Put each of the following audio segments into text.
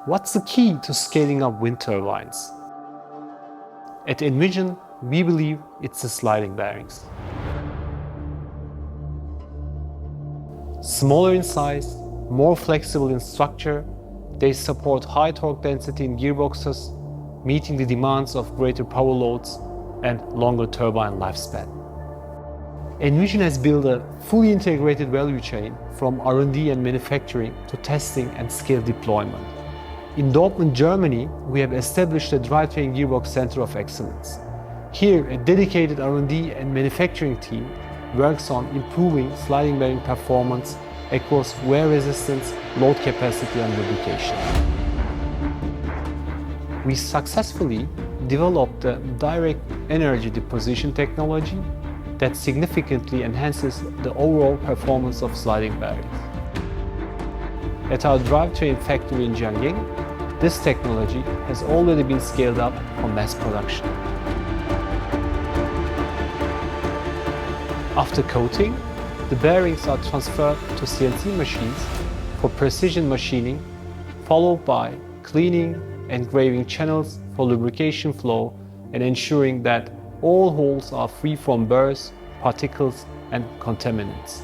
What's the key to scaling up wind turbines? At Envision, we believe it's the sliding bearings. Smaller in size, more flexible in structure, they support high torque density in gearboxes, meeting the demands of greater power loads and longer turbine lifespan. Envision has built a fully integrated value chain from R&D and manufacturing to testing and scale deployment. In Dortmund, Germany, we have established a Drivetrain Gearbox Center of Excellence. Here, a dedicated R&D and manufacturing team works on improving sliding bearing performance across wear resistance, load capacity and lubrication. We successfully developed a direct energy deposition technology that significantly enhances the overall performance of sliding bearings. At our drivetrain factory in Jiangyin, this technology has already been scaled up for mass production. After coating, the bearings are transferred to CNC machines for precision machining, followed by cleaning and graving channels for lubrication flow and ensuring that all holes are free from burrs, particles and contaminants.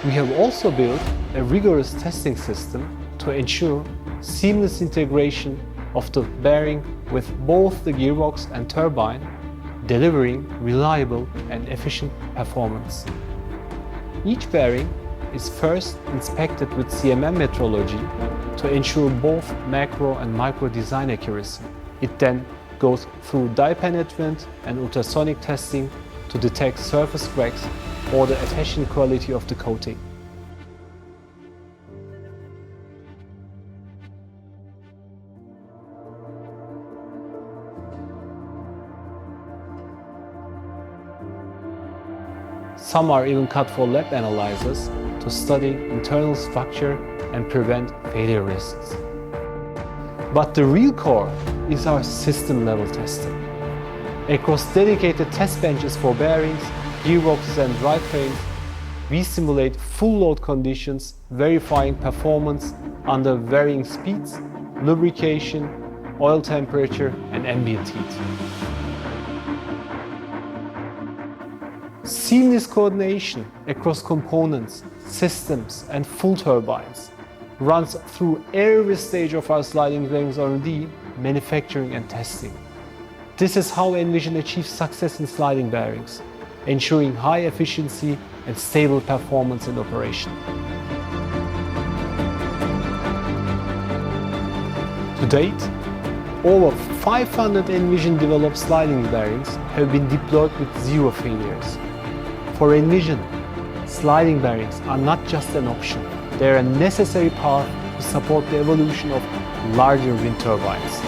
We have also built a rigorous testing system to ensure seamless integration of the bearing with both the gearbox and turbine, delivering reliable and efficient performance. Each bearing is first inspected with CMM metrology to ensure both macro and micro design accuracy. It then goes through dye penetrant and ultrasonic testing to detect surface cracks or the adhesion quality of the coating. Some are even cut for lab analyzers to study internal structure and prevent failure risks. But the real core is our system-level testing. Across dedicated test benches for bearings, gearboxes and drivetrains, we simulate full load conditions, verifying performance under varying speeds, lubrication, oil temperature and ambient heat. Seamless coordination across components, systems and full turbines runs through every stage of our sliding bearings R&D, manufacturing and testing. This is how Envision achieves success in sliding bearings, ensuring high efficiency and stable performance in operation. To date, over 500 Envision-developed sliding bearings have been deployed with zero failures. For Envision, sliding bearings are not just an option, they are a necessary part to support the evolution of larger wind turbines.